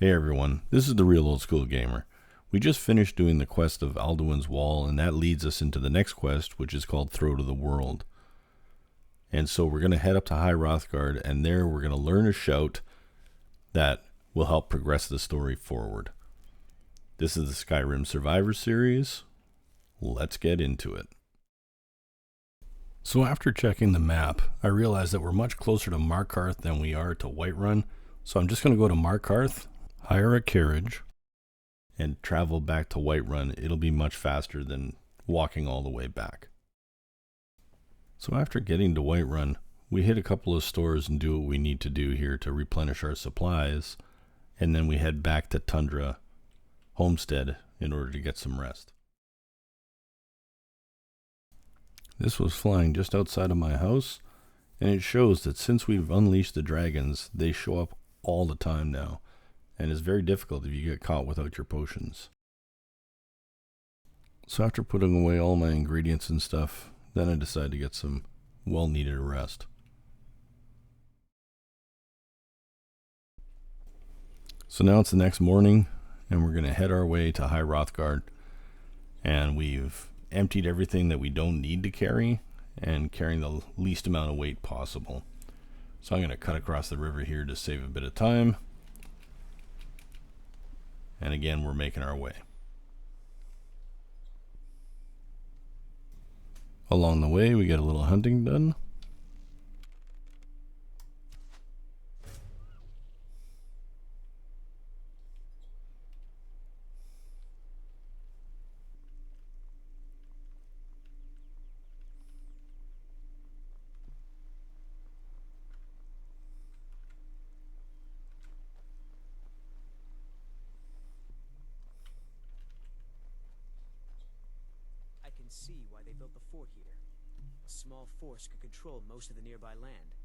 Hey everyone, this is the Real Old School Gamer. We just finished doing the quest of Alduin's Wall, and that leads us into the next quest, which is called Throat of the World. And so we're going to head up to High Hrothgar, and there we're going to learn a shout that will help progress the story forward. This is the Skyrim Survivor Series. Let's get into it. So after checking the map, I realized that we're much closer to Markarth than we are to Whiterun. So I'm just going to go to Markarth, hire a carriage, and travel back to Whiterun. It'll be much faster than walking all the way back. So after getting to Whiterun, we hit a couple of stores and do what we need to do here to replenish our supplies, and then we head back to Tundra Homestead in order to get some rest. This was flying just outside of my house, and it shows that since we've unleashed the dragons, they show up all the time now, and it's very difficult if you get caught without your potions. So after putting away all my ingredients and stuff, then I decided to get some well-needed rest. So now it's the next morning, and we're going to head our way to High Hrothgar, and we've emptied everything that we don't need to carry and carrying the least amount of weight possible. So I'm going to cut across the river here to save a bit of time. And again, we're making our way. Along the way, we get a little hunting done. See why they built the fort here. A small force could control most of the nearby land.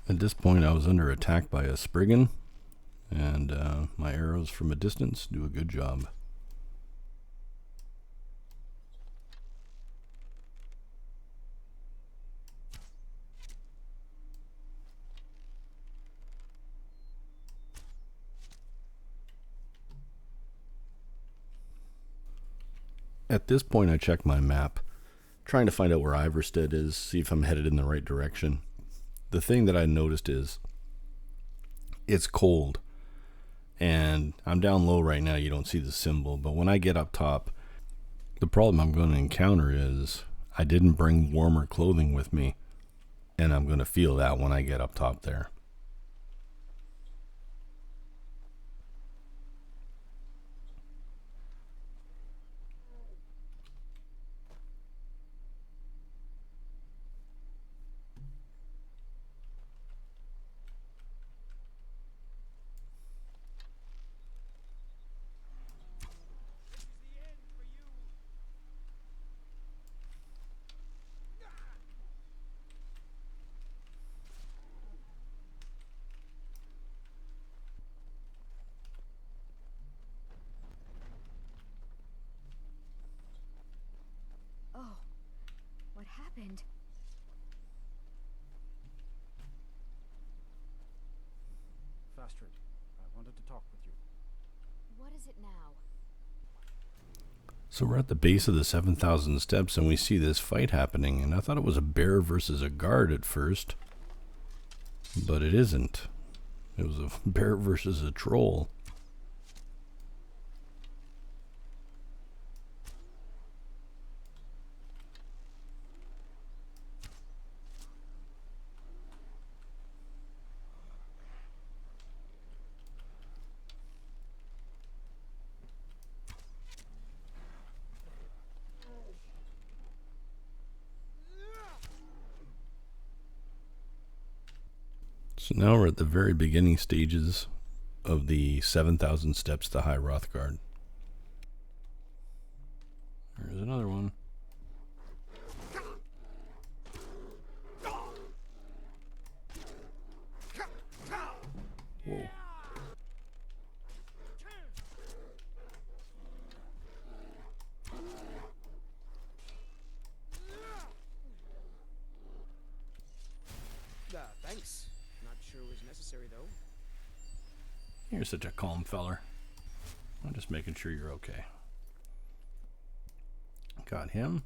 At this point, I was under attack by a Spriggan, and my arrows from a distance do a good job. At this point, I check my map, trying to find out where Iverstead is, see if I'm headed in the right direction. The thing that I noticed is it's cold, and I'm down low right now. You don't see the symbol, but when I get up top, the problem I'm going to encounter is I didn't bring warmer clothing with me, and I'm going to feel that when I get up top there. Oh, what happened? Fastrid, I wanted to talk with you. What is it now? So we're at the base of the 7,000 steps, and we see this fight happening, and I thought it was a bear versus a guard at first, but it isn't. It was a bear versus a troll. So now we're at the very beginning stages of the 7,000 steps to High Hrothgar. There's another one. Thanks. Not sure it was necessary, though. You're such a calm feller. I'm just making sure you're okay. Got him.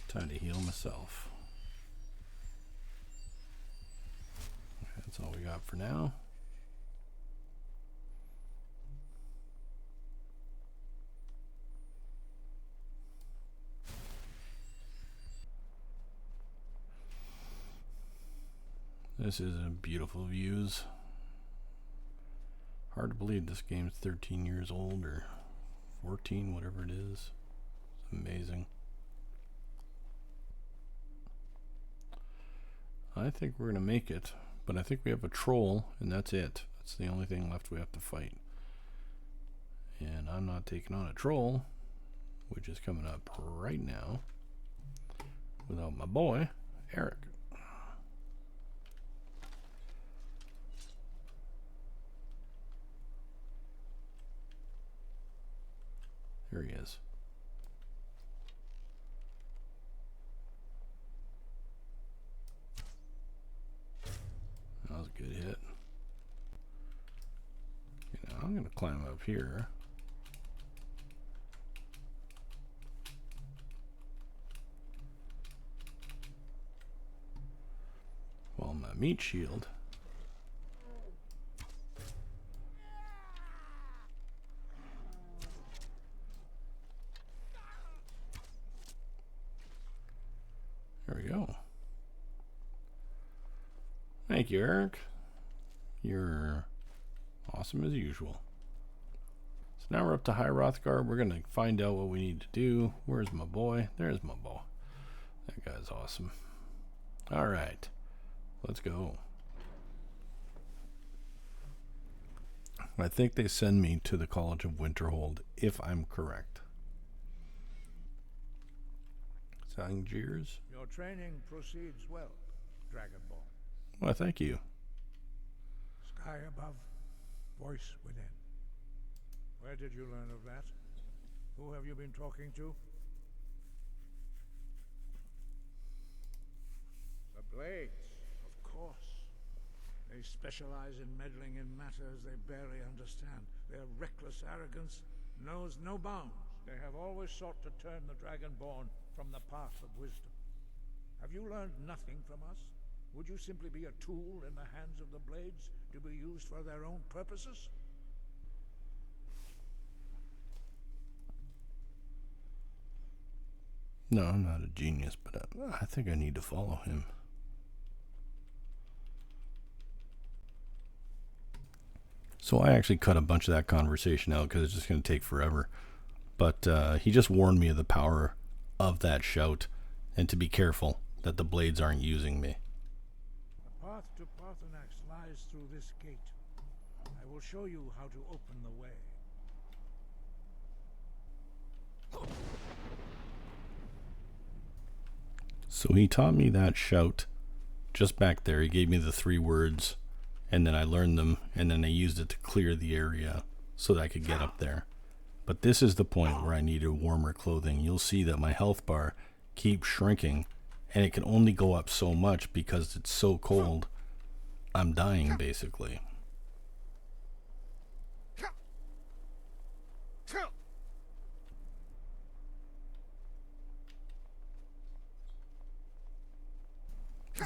Time to heal myself. That's all we got for now. This is a beautiful views. Hard to believe this game's 13 years old or 14, whatever it is. It's amazing. I think we're gonna make it, but I think we have a troll and that's it. That's the only thing left we have to fight. And I'm not taking on a troll, which is coming up right now, without my boy, Eric. There he is. That was a good hit. Okay, now I'm going to climb up here. While my meat shield. There we go. Thank you, Eric. You're awesome as usual. So now we're up to High Hrothgar. We're going to find out what we need to do. Where's my boy? There's my boy. That guy's awesome. All right. Let's go. I think they send me to the College of Winterhold, if I'm correct. Sangiers? Your training proceeds well, Dragonborn. Well, thank you. Sky above, voice within. Where did you learn of that? Who have you been talking to? The Blades, of course. They specialize in meddling in matters they barely understand. Their reckless arrogance knows no bounds. They have always sought to turn the Dragonborn from the path of wisdom. Have you learned nothing from us? Would you simply be a tool in the hands of the Blades to be used for their own purposes? No, I'm not a genius, but I think I need to follow him. So I actually cut a bunch of that conversation out because it's just going to take forever. But he just warned me of the power of that shout and to be careful that the Blades aren't using me. The path to Paarthurnax lies through this gate. I will show you how to open the way. So he taught me that shout just back there. He gave me the 3 words and then I learned them and then I used it to clear the area so that I could get up there. But this is the point where I needed warmer clothing. You'll see that my health bar keeps shrinking and it can only go up so much because it's so cold. I'm dying basically.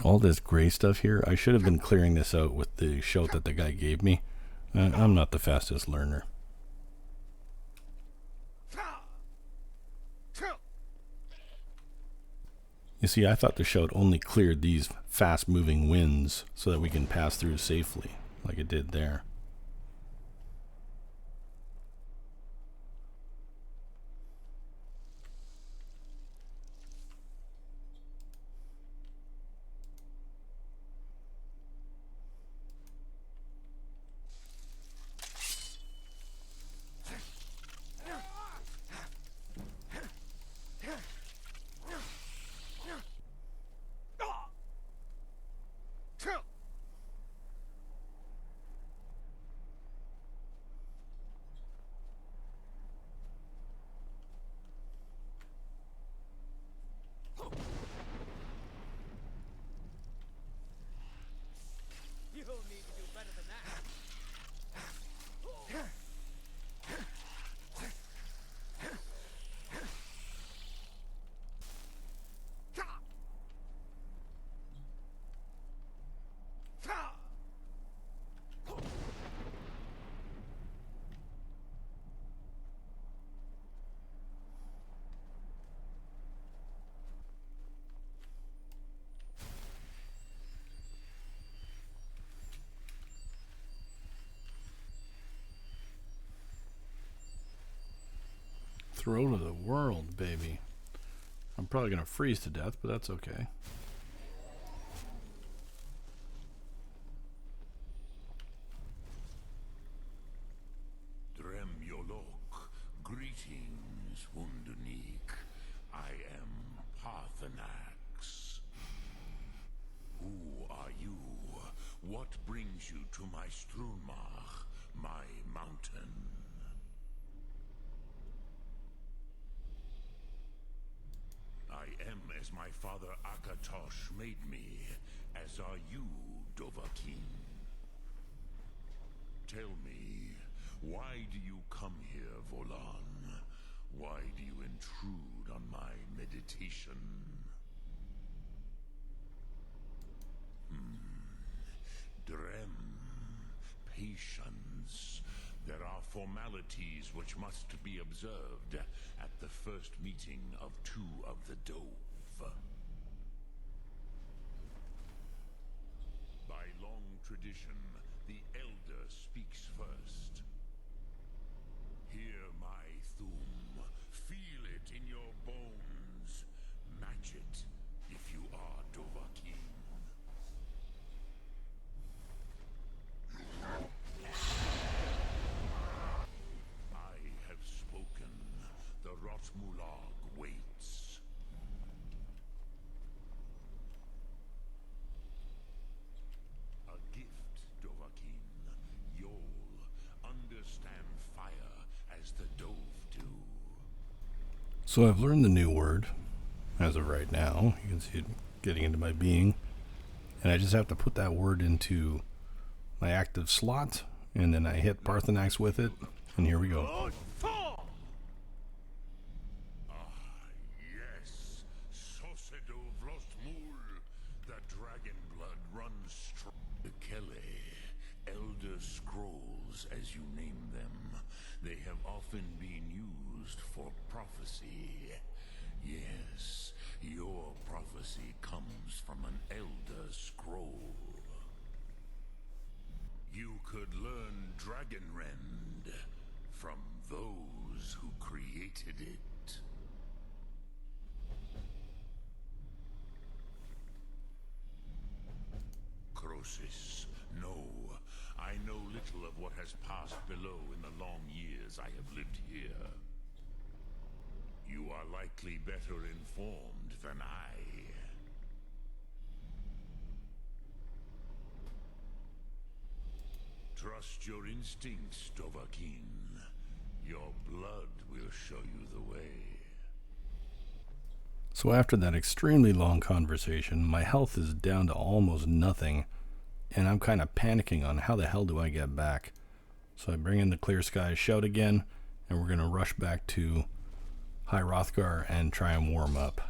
All this gray stuff here, I should have been clearing this out with the shout that the guy gave me. I'm not the fastest learner. You see, I thought the shout only cleared these fast-moving winds so that we can pass through safely, like it did there. Throat of the world, baby. I'm probably gonna freeze to death, but that's okay. Greetings, Wunderneek. I am Paarthurnax. Who are you? What brings you to my Strunmach, my mountain? I am as my father Akatosh made me, as are you, Dovahkiin. Tell me, why do you come here, Volan? Why do you intrude on my meditation? Drem. Patience. There are formalities which must be observed at the first meeting of two of the Dove. By long tradition, the Elder speaks first. Hear my Thum. Feel it in your bones. Match it if you are Dovahkiin. I have spoken. The Rotmulag waits. A gift, Dovahkiin. You'll understand fire as the Dove do. So I've learned the new word as of right now. You can see it getting into my being. And I just have to put that word into my active slot, and then I hit Paarthurnax with it, and here we go. Yes, Sosedo Vlostmul, the dragon blood runs strong. The Kele, Elder Scrolls, as you name them, they have often been used for prophecy. Yes, your prophecy comes from an Elder Scroll. You could learn Dragonrend from those who created it. Crosis, no. I know little of what has passed below in the long years I have lived here. You are likely better informed than I. Trust your instincts, Dovahkiin. Your blood will show you the way. So after that extremely long conversation, my health is down to almost nothing, and I'm kind of panicking on how the hell do I get back. So I bring in the Clear Sky Shout again, and we're going to rush back to High Hrothgar and try and warm up.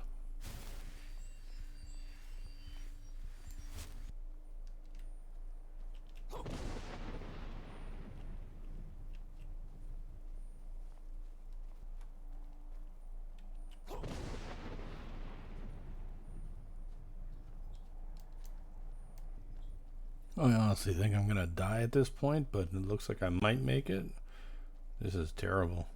I honestly think I'm going to die at this point, but it looks like I might make it. This is terrible.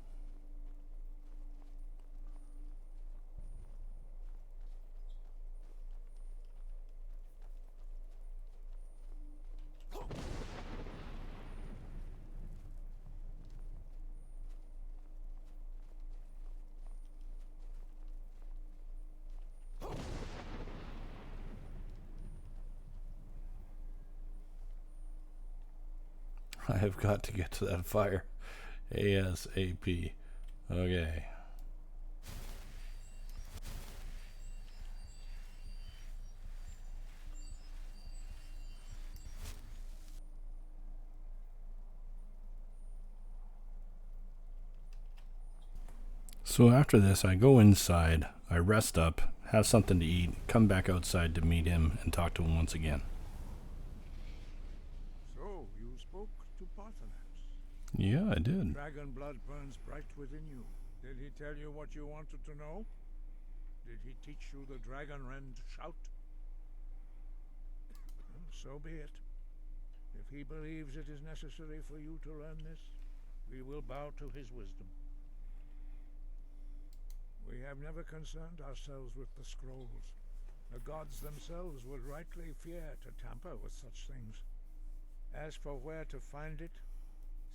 I have got to get to that fire ASAP. Okay. So after this, I go inside, I rest up, have something to eat, come back outside to meet him and talk to him once again. So, you spoke to Paarthurnax. Yeah, I did. Dragon blood burns bright within you. Did he tell you what you wanted to know? Did he teach you the Dragonrend shout? Well, so be it. If he believes it is necessary for you to learn this, we will bow to his wisdom. We have never concerned ourselves with the scrolls. The gods themselves would rightly fear to tamper with such things. As for where to find it,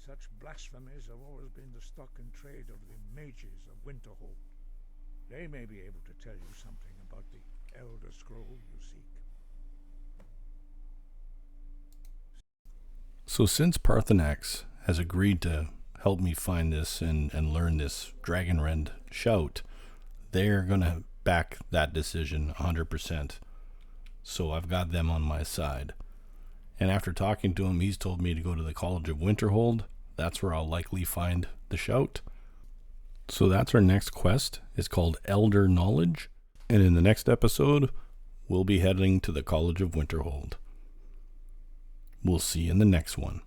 such blasphemies have always been the stock and trade of the mages of Winterhold. They may be able to tell you something about the Elder Scroll you seek. So since Paarthurnax has agreed to help me find this and learn this Dragonrend shout, they're going to back that decision 100%. So I've got them on my side. And after talking to him, he's told me to go to the College of Winterhold. That's where I'll likely find the shout. So that's our next quest. It's called Elder Knowledge. And in the next episode, we'll be heading to the College of Winterhold. We'll see you in the next one.